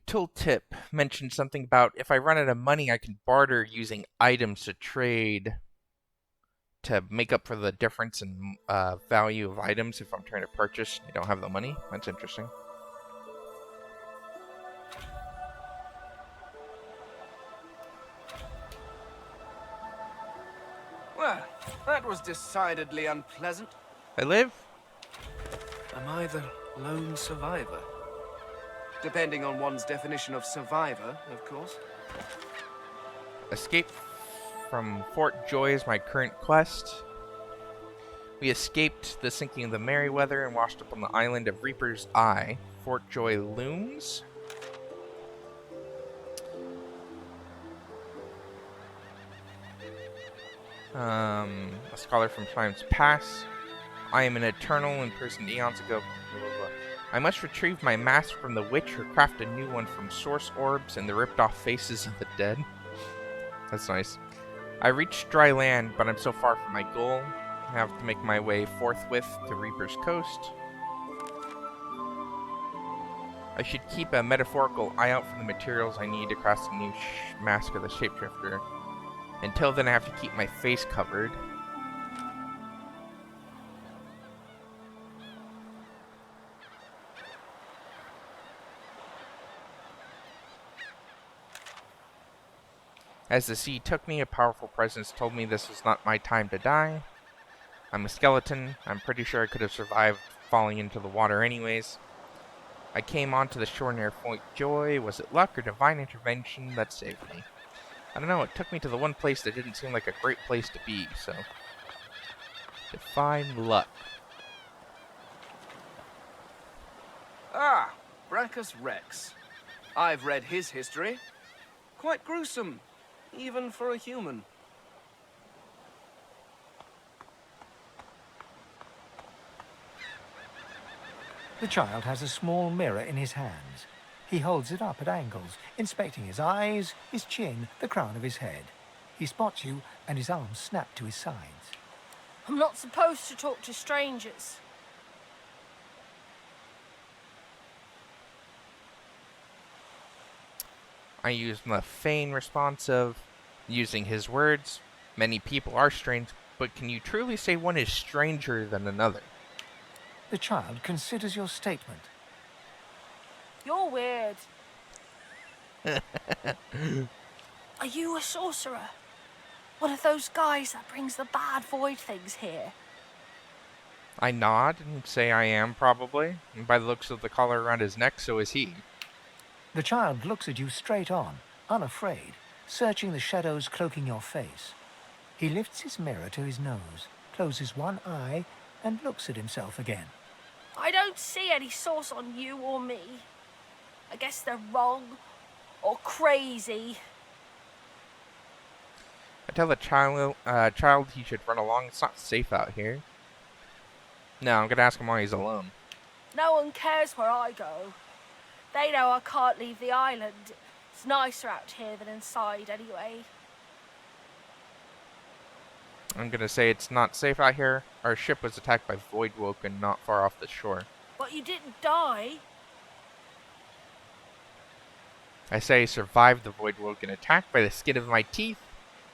tooltip mentioned something about if I run out of money, I can barter using items to trade to make up for the difference in value of items if I'm trying to purchase and I don't have the money. That's interesting. Well, that was decidedly unpleasant. I live? Am I the lone survivor? Depending on one's definition of survivor, of course. Escape from Fort Joy is my current quest. We escaped the sinking of the Merryweather and washed up on the island of Reaper's Eye. Fort Joy looms. A scholar from times past. I am an eternal imprisoned eons ago. Blah, blah, blah. I must retrieve my mask from the witch or craft a new one from source orbs and the ripped off faces of the dead. That's nice. I reached dry land, but I'm so far from my goal. I have to make my way forthwith to Reaper's Coast. I should keep a metaphorical eye out for the materials I need to craft a new mask of the shapeshifter. Until then, I have to keep my face covered. As the sea took me, a powerful presence told me this was not my time to die. I'm a skeleton. I'm pretty sure I could have survived falling into the water anyways. I came onto the shore near Fort Joy. Was it luck or divine intervention that saved me? I don't know, it took me to the one place that didn't seem like a great place to be, so... Define luck. Ah, Brachus Rex. I've read his history. Quite gruesome, even for a human. The child has a small mirror in his hands. He holds it up at angles, inspecting his eyes, his chin, the crown of his head. He spots you, and his arms snap to his sides. I'm not supposed to talk to strangers. I used the Fane response of using his words. Many people are strange, but can you truly say one is stranger than another? The child considers your statement. You're weird. Are you a sorcerer? One of those guys that brings the bad void things here? I nod and say I am, probably. And by the looks of the collar around his neck, so is he. The child looks at you straight on, unafraid, searching the shadows cloaking your face. He lifts his mirror to his nose, closes one eye, and looks at himself again. I don't see any source on you or me. I guess they're wrong or crazy. I tell the child he should run along. It's not safe out here. No, I'm gonna ask him why he's alone. No one cares where I go. They know I can't leave the island. It's nicer out here than inside anyway. I'm gonna say it's not safe out here. Our ship was attacked by Voidwoken not far off the shore. But you didn't die. I say I survived the Voidwoken attack by the skin of my teeth.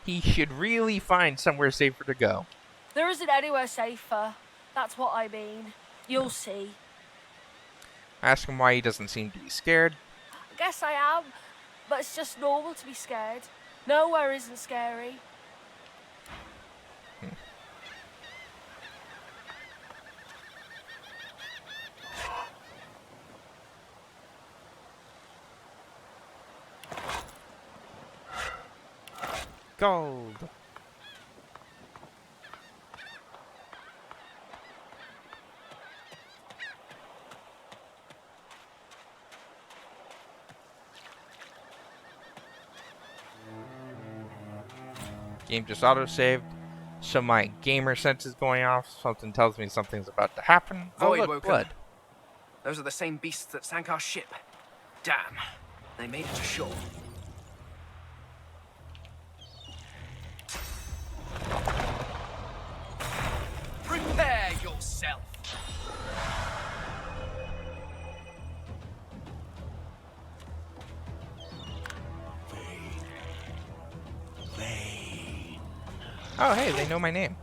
He should really find somewhere safer to go. There isn't anywhere safer. That's what I mean. You'll see. I ask him why he doesn't seem to be scared. I guess I am, but it's just normal to be scared. Nowhere isn't scary. Gold! Game just auto-saved, so my gamer sense is going off. Something tells me something's about to happen. Oh, look, Voidwoken. blood. Those are the same beasts that sank our ship. Damn, they made it to shore. Prepare yourself. Oh, hey, they know my name.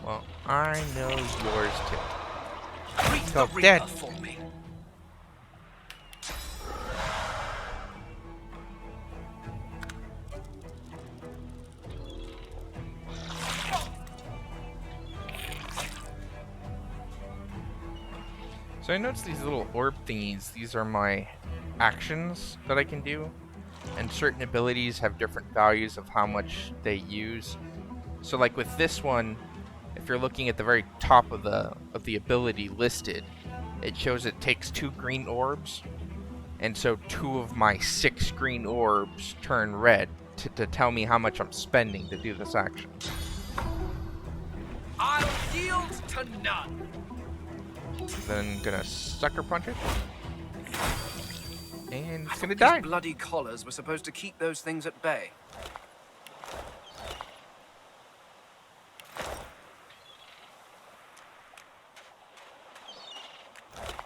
Well, I know yours too. Greet Go the dead. Reaper for me. So I noticed these little orb thingies. These are my actions that I can do. And certain abilities have different values of how much they use. So like with this one, if you're looking at the very top of the ability listed, it shows it takes 2 green orbs. And so 2 of my 6 green orbs turn red to tell me how much I'm spending to do this action. I'll yield to none. Then gonna sucker punch it. And it's gonna These die. bloody collars were supposed to keep those things at bay.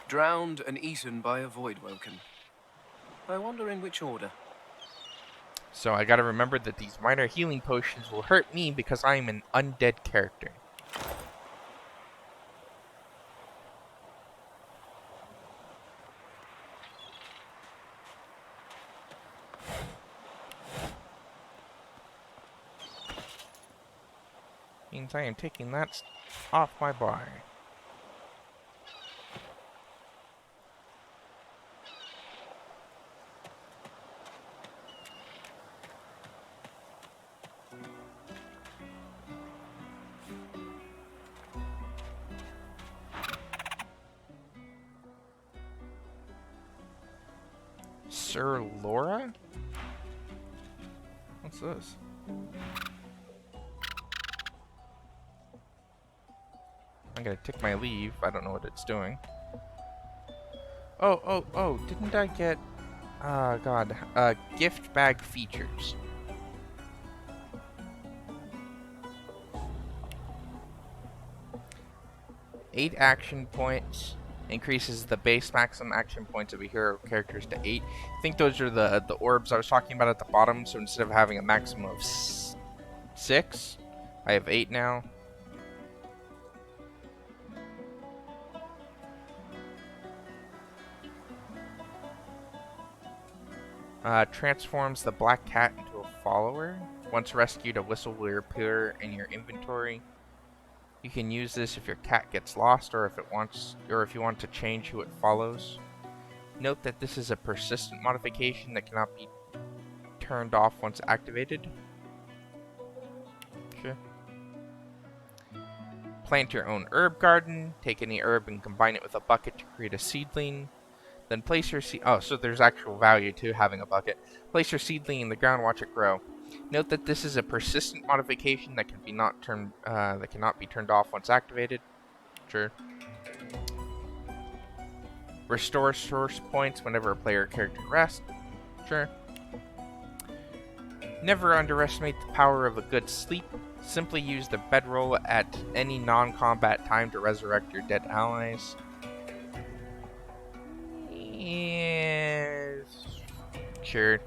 Drowned and eaten by a void woken. I wonder in which order. So I gotta remember that these minor healing potions will hurt me because I am an undead character. Means I am taking that off my bar. Sir Laura? What's this? I'm gonna take my leave. I don't know what it's doing. Oh, didn't I get... God. Gift bag features. Eight action points. Increases the base maximum action points of a hero characters to 8. I think those are the orbs I was talking about at the bottom. So instead of having a maximum of 6, I have 8 now. Transforms the black cat into a follower. Once rescued, a whistle will appear in your inventory. You can use this if your cat gets lost, or if you want to change who it follows. Note that this is a persistent modification that cannot be turned off once activated. Okay. Plant your own herb garden. Take any herb and combine it with a bucket to create a seedling. Then place your so there's actual value to having a bucket. Place your seedling in the ground, watch it grow. Note that this is a persistent modification that cannot be turned off once activated. Sure. Restore source points whenever a player or character rests. Sure. Never underestimate the power of a good sleep. Simply use the bedroll at any non-combat time to resurrect your dead allies. Yes. Sure.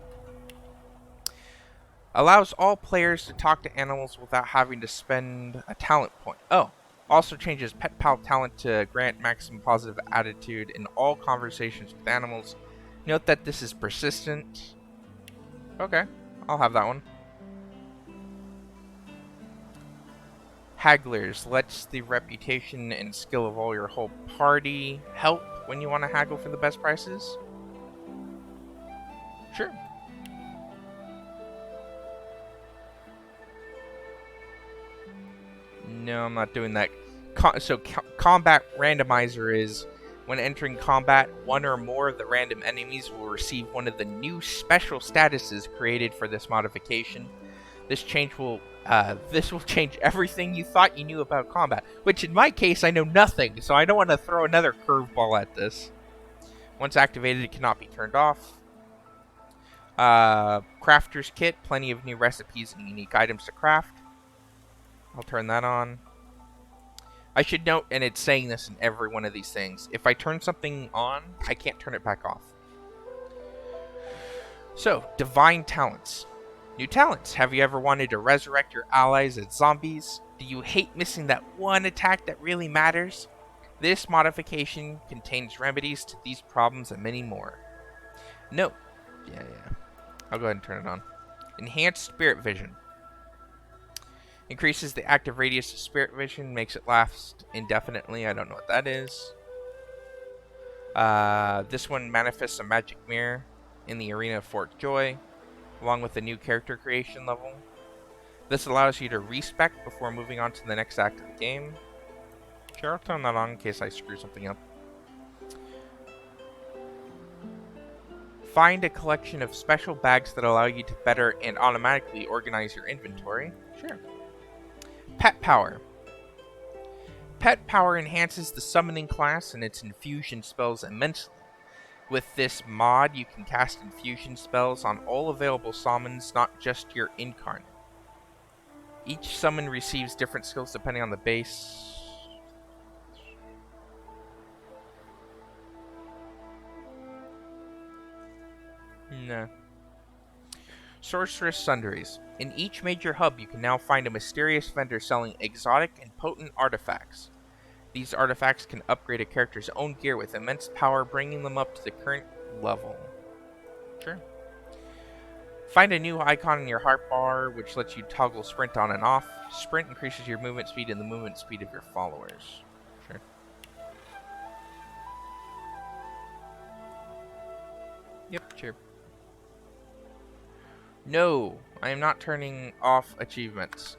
Allows all players to talk to animals without having to spend a talent point. Oh. Also changes Pet Pal talent to grant maximum positive attitude in all conversations with animals. Note that this is persistent. Okay. I'll have that one. Hagglers lets the reputation and skill of all your whole party help when you want to haggle for the best prices. Sure. No, I'm not doing that. Combat randomizer is when entering combat, one or more of the random enemies will receive one of the new special statuses created for this modification. This will change everything you thought you knew about combat, which in my case I know nothing, so I don't want to throw another curveball at this. Once activated, it cannot be turned off. Crafter's Kit, plenty of new recipes and unique items to craft. I'll turn that on. I should note, and it's saying this in every one of these things, if I turn something on, I can't turn it back off. So, divine talents. New talents. Have you ever wanted to resurrect your allies as zombies? Do you hate missing that one attack that really matters? This modification contains remedies to these problems and many more. Note. Yeah. I'll go ahead and turn it on. Enhanced spirit vision. Increases the active radius of spirit vision, makes it last indefinitely. I don't know what that is. This one manifests a magic mirror in the arena of Fort Joy, along with a new character creation level. This allows you to respec before moving on to the next act of the game. Sure, I'll turn that on in case I screw something up. Find a collection of special bags that allow you to better and automatically organize your inventory. Sure. Pet power. Pet power enhances the summoning class and its infusion spells immensely. With this mod, you can cast infusion spells on all available summons, not just your incarnate. Each summon receives different skills depending on the base. No. Sorceress Sundries. In each major hub, you can now find a mysterious vendor selling exotic and potent artifacts. These artifacts can upgrade a character's own gear with immense power, bringing them up to the current level. Sure. Find a new icon in your heart bar, which lets you toggle sprint on and off. Sprint increases your movement speed and the movement speed of your followers. Sure. Yep, sure. No, I am not turning off achievements.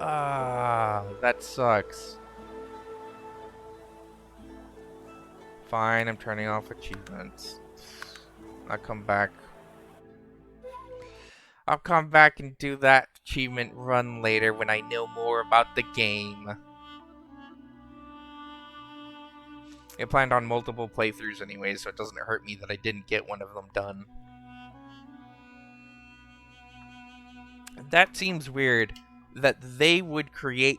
That sucks. Fine, I'm turning off achievements. I'll come back. I'll come back and do that achievement run later when I know more about the game. I planned on multiple playthroughs anyway, so it doesn't hurt me that I didn't get one of them done. That seems weird that they would create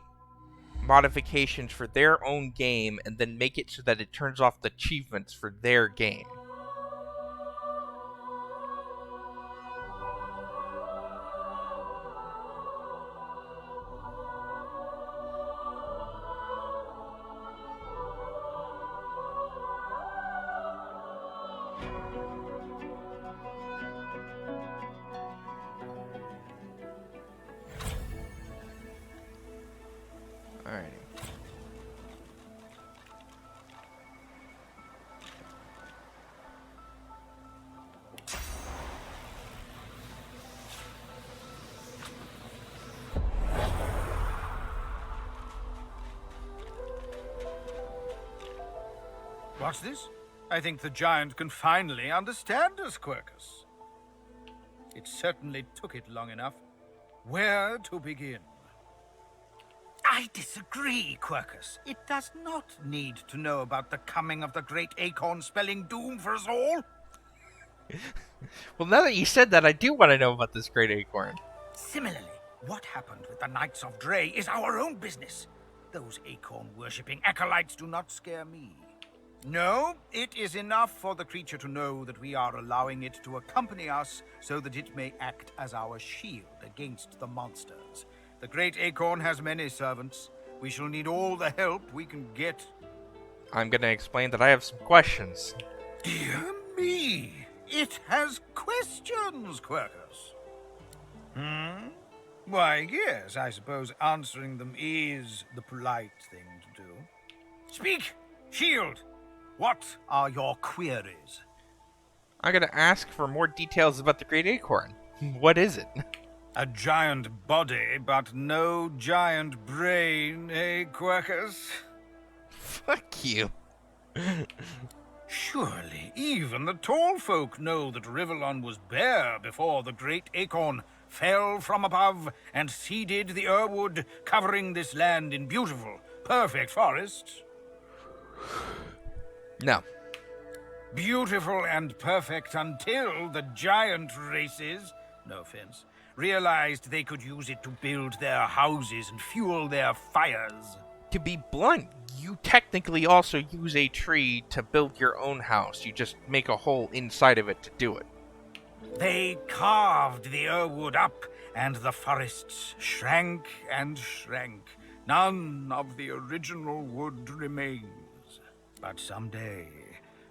modifications for their own game and then make it so that it turns off the achievements for their game. Alrighty. What's this? I think the giant can finally understand us, Quercus. It certainly took it long enough. Where to begin? I disagree, Quercus. It does not need to know about the coming of the great acorn spelling doom for us all. Well, now that you said that, I do want to know about this great acorn. Similarly, what happened with the Knights of Dre is our own business. Those acorn-worshipping acolytes do not scare me. No, it is enough for the creature to know that we are allowing it to accompany us so that it may act as our shield against the monsters. The great acorn has many servants. We shall need all the help we can get. I'm going to explain that I have some questions. Dear me, it has questions, Quercus. Why, yes, I suppose answering them is the polite thing to do. Speak, shield! What are your queries? I'm going to ask for more details about the great acorn. What is it? A giant body, but no giant brain, eh, Quercus? Fuck you. Surely, even the tall folk know that Rivellon was bare before the great acorn fell from above and seeded the Irwood, covering this land in beautiful, perfect forests. No. Beautiful and perfect until the giant races, no offense, realized they could use it to build their houses and fuel their fires. To be blunt, you technically also use a tree to build your own house. You just make a hole inside of it to do it. They carved the Irwood up, and the forests shrank and shrank. None of the original wood remains. But someday,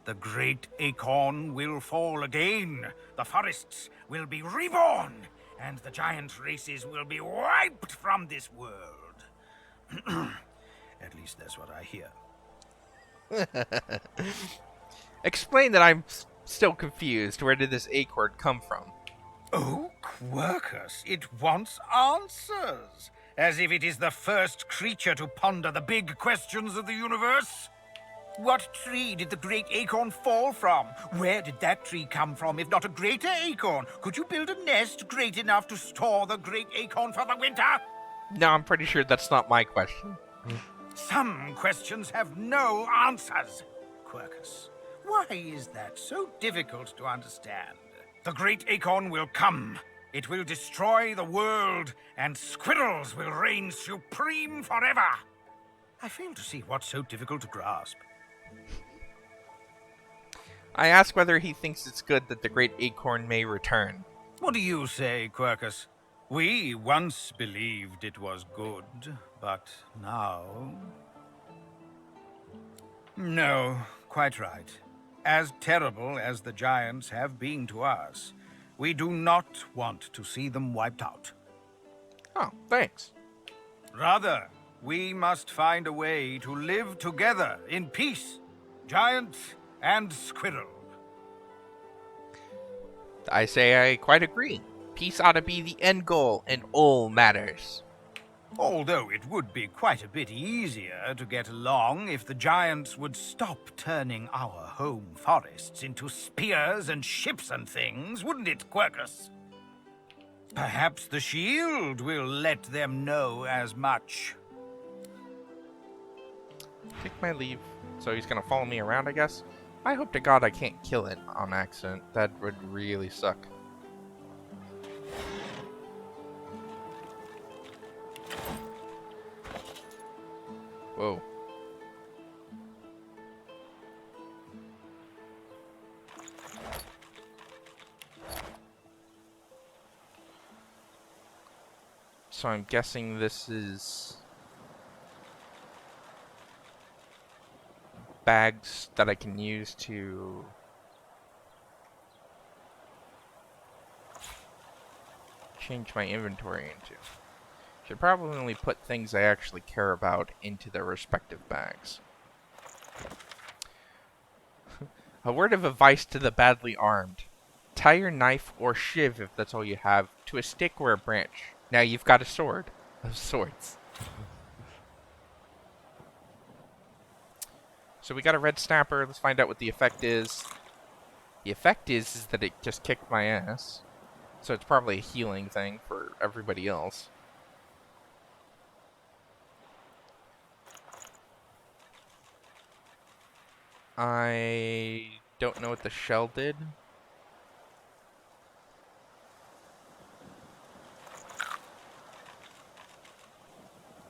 the great acorn will fall again. The forests will be reborn, and the giant races will be wiped from this world. At least that's what I hear. Explain that I'm still confused. Where did this acorn come from? Oh, Quercus, it wants answers. As if it is the first creature to ponder the big questions of the universe. What tree did the great acorn fall from? Where did that tree come from, if not a greater acorn? Could you build a nest great enough to store the great acorn for the winter? No, I'm pretty sure that's not my question. Some questions have no answers. Quercus, why is that so difficult to understand? The great acorn will come. It will destroy the world, and squirrels will reign supreme forever. I fail to see what's so difficult to grasp. I ask whether he thinks it's good that the great acorn may return. What do you say, Quercus? We once believed it was good, but now... No, quite right. As terrible as the giants have been to us, we do not want to see them wiped out. Oh, thanks. Rather, we must find a way to live together in peace, giant and squirrel. I say I quite agree. Peace ought to be the end goal in all matters. Although it would be quite a bit easier to get along if the giants would stop turning our home forests into spears and ships and things, wouldn't it, Quercus? Perhaps the shield will let them know as much. Take my leave. So he's gonna follow me around, I guess? I hope to God I can't kill it on accident. That would really suck. Whoa. So I'm guessing this is bags that I can use to change my inventory into. Should probably only put things I actually care about into their respective bags. A word of advice to the badly armed. Tie your knife or shiv, if that's all you have, to a stick or a branch. Now you've got a sword of sorts. So we got a red snapper. Let's find out what the effect is. The effect is that it just kicked my ass. So it's probably a healing thing for everybody else. I don't know what the shell did.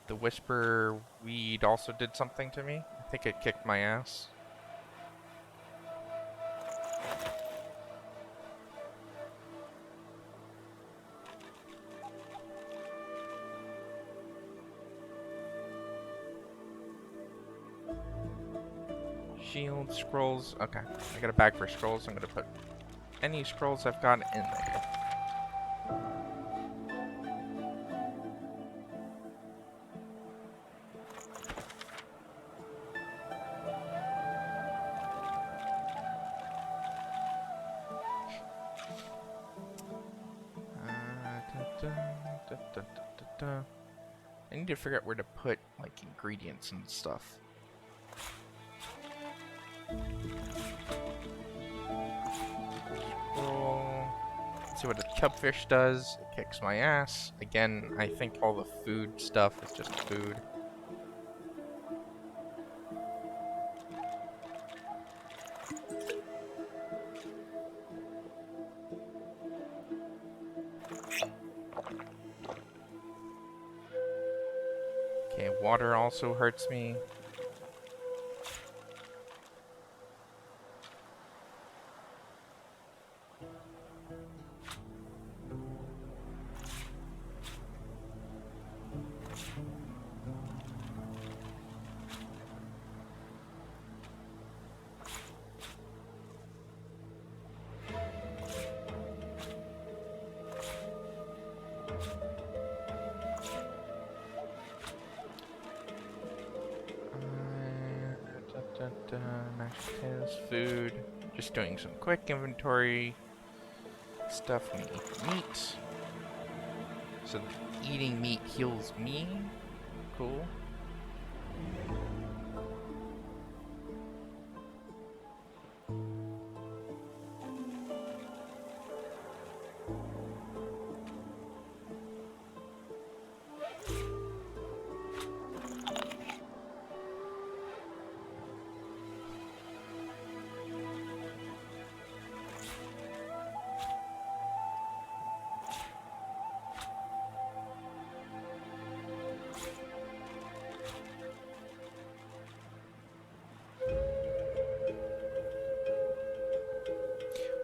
The whisper weed also did something to me. I think it kicked my ass. Shield, scrolls. Okay, I got a bag for scrolls. I'm gonna put any scrolls I've got in there. I need to figure out where to put like ingredients and stuff. Scroll. Let's see what a chubfish does. It kicks my ass. Again, I think all the food stuff is just food. Okay, water also hurts me. Mashed potatoes, food. Just doing some quick inventory stuff. We eat meat. So eating meat heals me. Cool.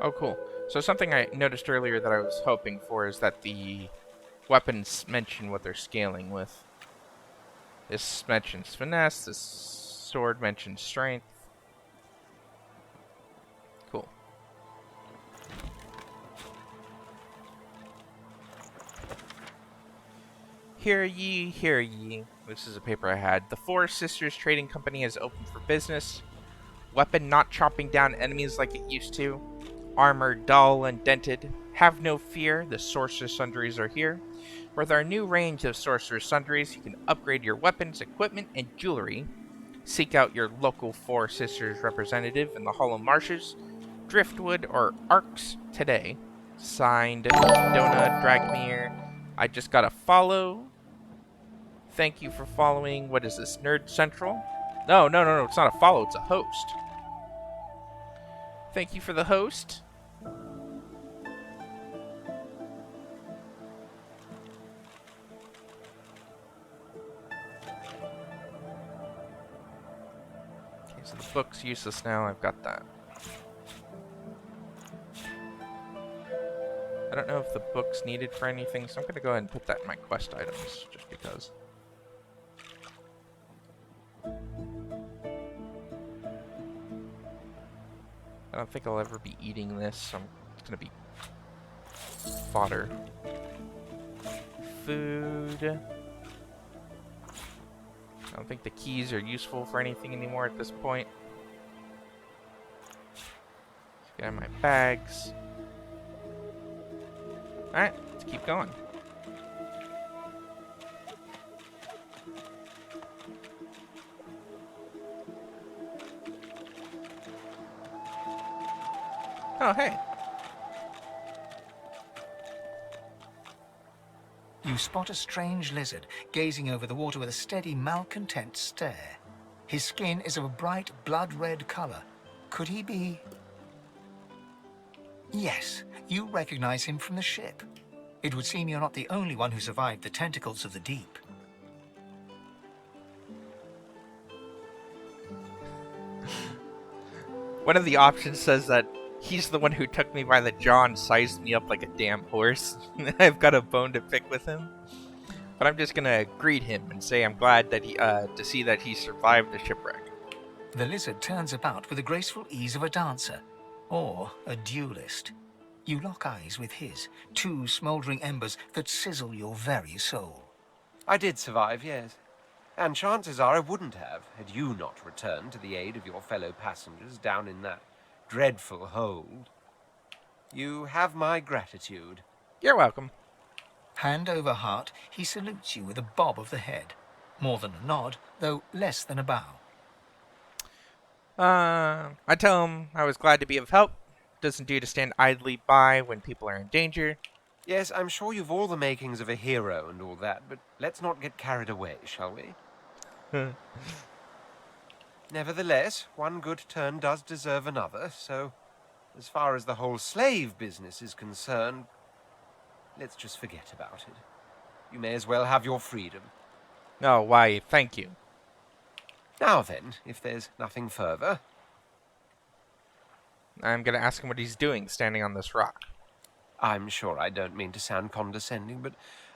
Oh, cool. So something I noticed earlier that I was hoping for is that the weapons mention what they're scaling with. This mentions finesse, this sword mentions strength. Cool. Hear ye, hear ye. This is a paper I had. The Four Sisters Trading Company is open for business. Weapon not chopping down enemies like it used to. Armor dull and dented. Have no fear, the Sorcerer's Sundries are here. With our new range of Sorcerer's Sundries, you can upgrade your weapons, equipment, and jewelry. Seek out your local Four Sisters representative in the Hollow Marshes, Driftwood, or Arcs today. Signed, Dona Dragmere. I just got a follow. Thank you for following. What is this? Nerd Central? No, it's not a follow, it's a host. Thank you for the host. Okay, so the book's useless now. I've got that. I don't know if the book's needed for anything, so I'm going to go ahead and put that in my quest items, just because. I don't think I'll ever be eating this, so it's going to be fodder. Food. I don't think the keys are useful for anything anymore at this point. Let's get out my bags. Alright, let's keep going. Oh, hey. You spot a strange lizard gazing over the water with a steady, malcontent stare. His skin is of a bright, blood-red color. Could he be... Yes, you recognize him from the ship. It would seem you're not the only one who survived the tentacles of the deep. One of the options says that he's the one who took me by the jaw and sized me up like a damn horse. I've got a bone to pick with him. But I'm just gonna greet him and say I'm glad that he, to see that he survived the shipwreck. The lizard turns about with the graceful ease of a dancer, or a duelist. You lock eyes with his, two smoldering embers that sizzle your very soul. I did survive, yes. And chances are I wouldn't have, had you not returned to the aid of your fellow passengers down in that dreadful hold. You have my gratitude. You're welcome. Hand over heart, he salutes you with a bob of the head. More than a nod, though less than a bow. I tell him I was glad to be of help. Doesn't do to stand idly by when people are in danger. Yes, I'm sure you've all the makings of a hero and all that, but let's not get carried away, shall we? Nevertheless, one good turn does deserve another, so as far as the whole slave business is concerned, let's just forget about it. You may as well have your freedom. Oh, why, thank you. Now then, if there's nothing further, I'm gonna ask him what he's doing standing on this rock. I'm sure I don't mean to sound condescending, but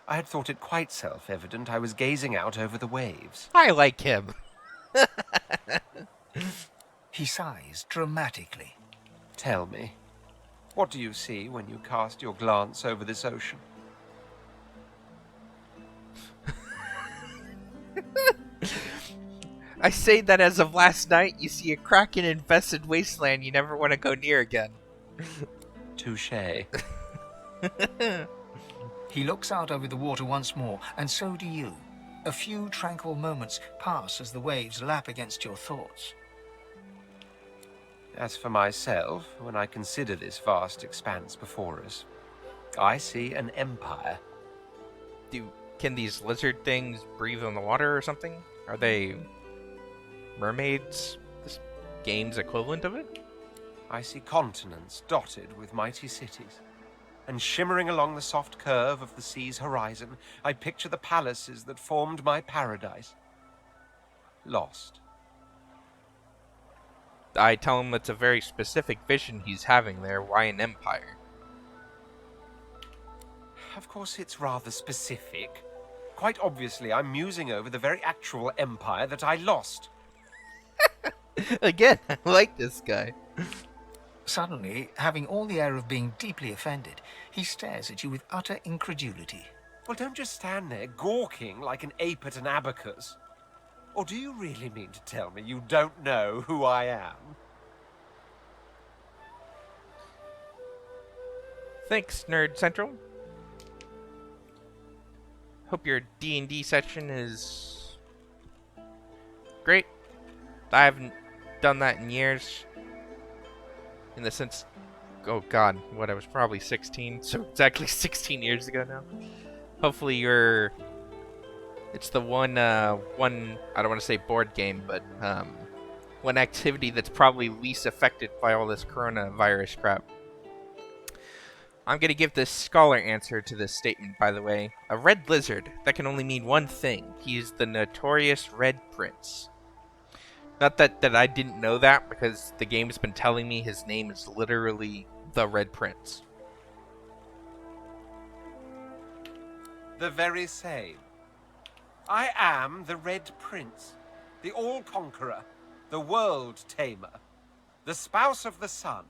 I had thought it quite self-evident I was gazing out over the waves. I like him. He sighs dramatically. Tell me, what do you see when you cast your glance over this ocean? I say that as of last night, you see a kraken-infested wasteland you never want to go near again. Touché. He looks out over the water once more, and so do you. A few tranquil moments pass as the waves lap against your thoughts. As for myself, when I consider this vast expanse before us, I see an empire. Can these lizard things breathe on the water or something? Are they mermaids? This game's equivalent of it? I see continents dotted with mighty cities. And shimmering along the soft curve of the sea's horizon, I picture the palaces that formed my paradise. Lost. I tell him it's a very specific vision he's having there. Why an empire? Of course, it's rather specific. Quite obviously, I'm musing over the very actual empire that I lost. Again, I like this guy. Suddenly, having all the air of being deeply offended, he stares at you with utter incredulity. Well, don't just stand there gawking like an ape at an abacus. Or do you really mean to tell me you don't know who I am? Thanks, Nerd Central. Hope your D&D section is great. I haven't done that in years. In the sense, oh god, what, I was probably 16, so exactly 16 years ago now. Hopefully it's the one, I don't want to say board game, but one activity that's probably least affected by all this coronavirus crap. I'm going to give the scholar answer to this statement, by the way. A red lizard, that can only mean one thing. He is the notorious Red Prince. Not that I didn't know that, because the game's been telling me his name is literally the Red Prince. The very same. I am the Red Prince, the All-Conqueror, the World-Tamer, the Spouse of the Sun.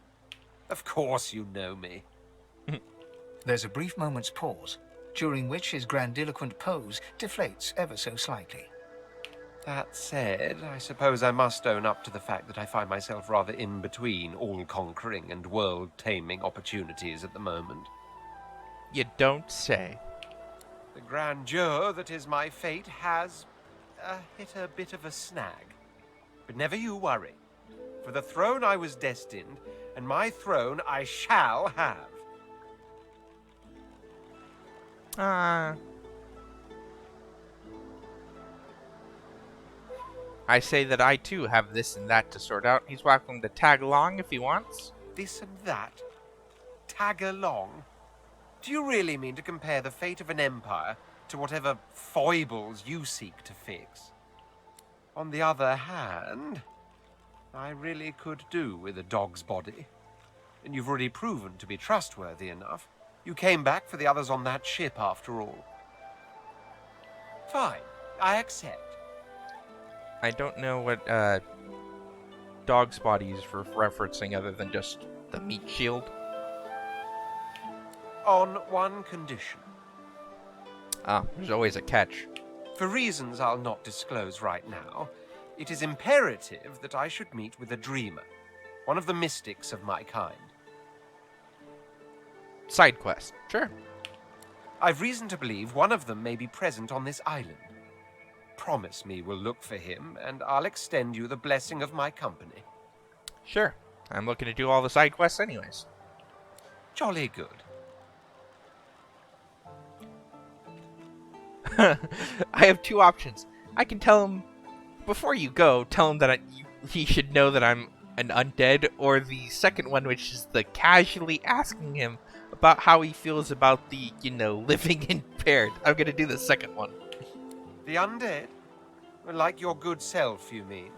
Of course you know me. There's a brief moment's pause, during which his grandiloquent pose deflates ever so slightly. That said, I suppose I must own up to the fact that I find myself rather in between all-conquering and world-taming opportunities at the moment. You don't say. The grandeur that is my fate has hit a bit of a snag. But never you worry. For the throne I was destined, and my throne I shall have. I say that I too have this and that to sort out. He's welcome to tag along if he wants. This and that? Tag along? Do you really mean to compare the fate of an empire to whatever foibles you seek to fix? On the other hand, I really could do with a dog's body. And you've already proven to be trustworthy enough. You came back for the others on that ship after all. Fine, I accept. I don't know what dog's body is referencing other than just the meat shield. On one condition. Ah, there's always a catch. For reasons I'll not disclose right now, it is imperative that I should meet with a dreamer, one of the mystics of my kind. Side quest, sure. I've reason to believe one of them may be present on this island. Promise me we'll look for him, and I'll extend you the blessing of my company. Sure. I'm looking to do all the side quests anyways. Jolly good. I have two options. I can tell him, before you go, tell him that he should know that I'm an undead, or the second one, which is the casually asking him about how he feels about the, living impaired. I'm gonna do the second one. The undead? Like your good self, you mean?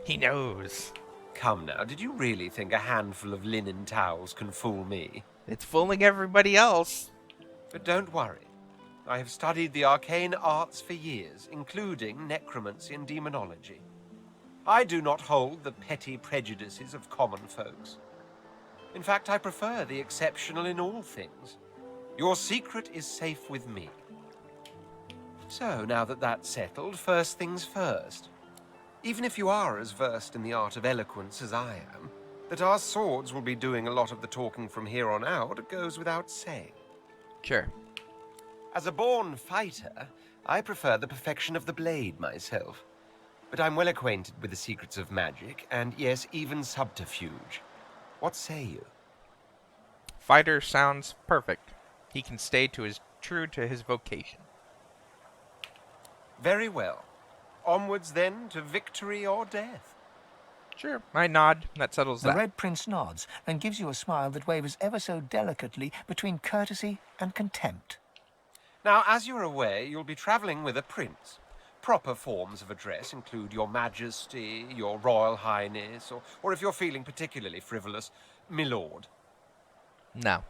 He knows. Come now, did you really think a handful of linen towels can fool me? It's fooling everybody else. But don't worry. I have studied the arcane arts for years, including necromancy and demonology. I do not hold the petty prejudices of common folks. In fact, I prefer the exceptional in all things. Your secret is safe with me. So, now that that's settled, first things first. Even if you are as versed in the art of eloquence as I am, that our swords will be doing a lot of the talking from here on out goes without saying. Sure. As a born fighter, I prefer the perfection of the blade myself. But I'm well acquainted with the secrets of magic, and yes, even subterfuge. What say you? Fighter sounds perfect. He can stay true to his vocation. Very well. Onwards then to victory or death. Sure, I nod. That settles The that. Red Prince nods and gives you a smile that wavers ever so delicately between courtesy and contempt. Now, as you're aware, you'll be traveling with a prince. Proper forms of address include Your Majesty, Your Royal Highness, or if you're feeling particularly frivolous, Milord. No.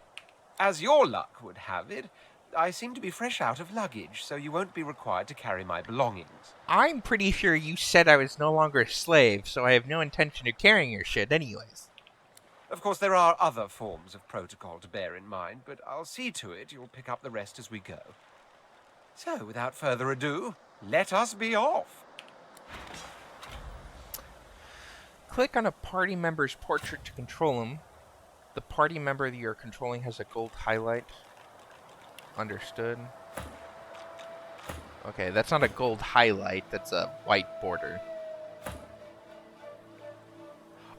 As your luck would have it, I seem to be fresh out of luggage, so you won't be required to carry my belongings. I'm pretty sure you said I was no longer a slave, so I have no intention of carrying your shit anyways. Of course, there are other forms of protocol to bear in mind, but I'll see to it you'll pick up the rest as we go. So, without further ado, let us be off. Click on a party member's portrait to control him. The party member that you're controlling has a gold highlight. Understood. Okay, that's not a gold highlight, that's a white border.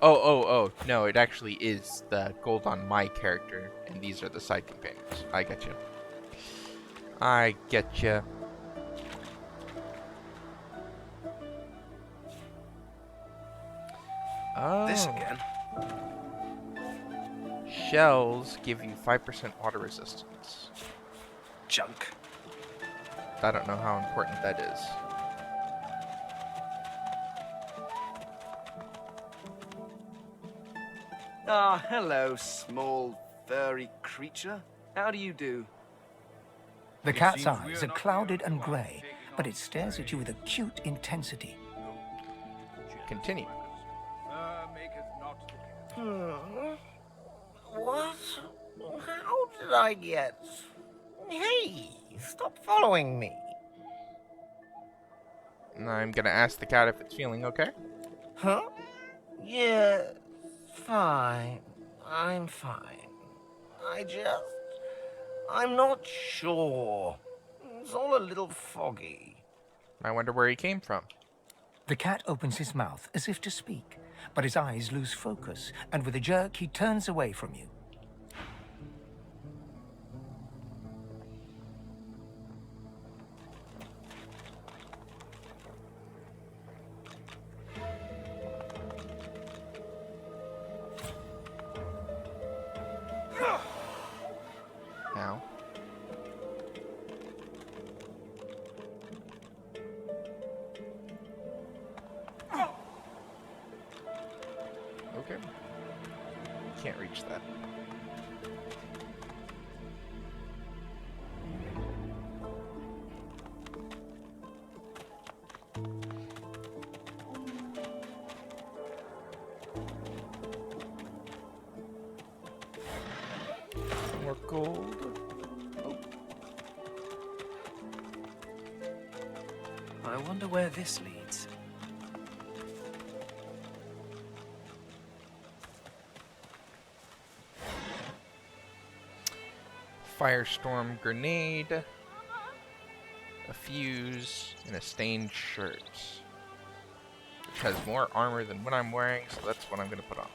Oh, no, it actually is the gold on my character, and these are the side companions. I get you. I get you. Oh. This again? Shells give you 5% water resistance. Junk. I don't know how important that is. Ah, hello, small, furry creature. How do you do? The cat's eyes are clouded and grey, but it stares at you with acute intensity. Continue. What? How did I get... Hey, stop following me. I'm gonna ask the cat if it's feeling okay. Huh? Yeah, fine. I'm fine. I'm not sure. It's all a little foggy. I wonder where he came from. The cat opens his mouth as if to speak, but his eyes lose focus, and with a jerk he turns away from you. Now. Okay. Can't reach that. More gold. I wonder where this leads. Firestorm grenade, a fuse, and a stained shirt. Which has more armor than what I'm wearing, so that's what I'm gonna put on.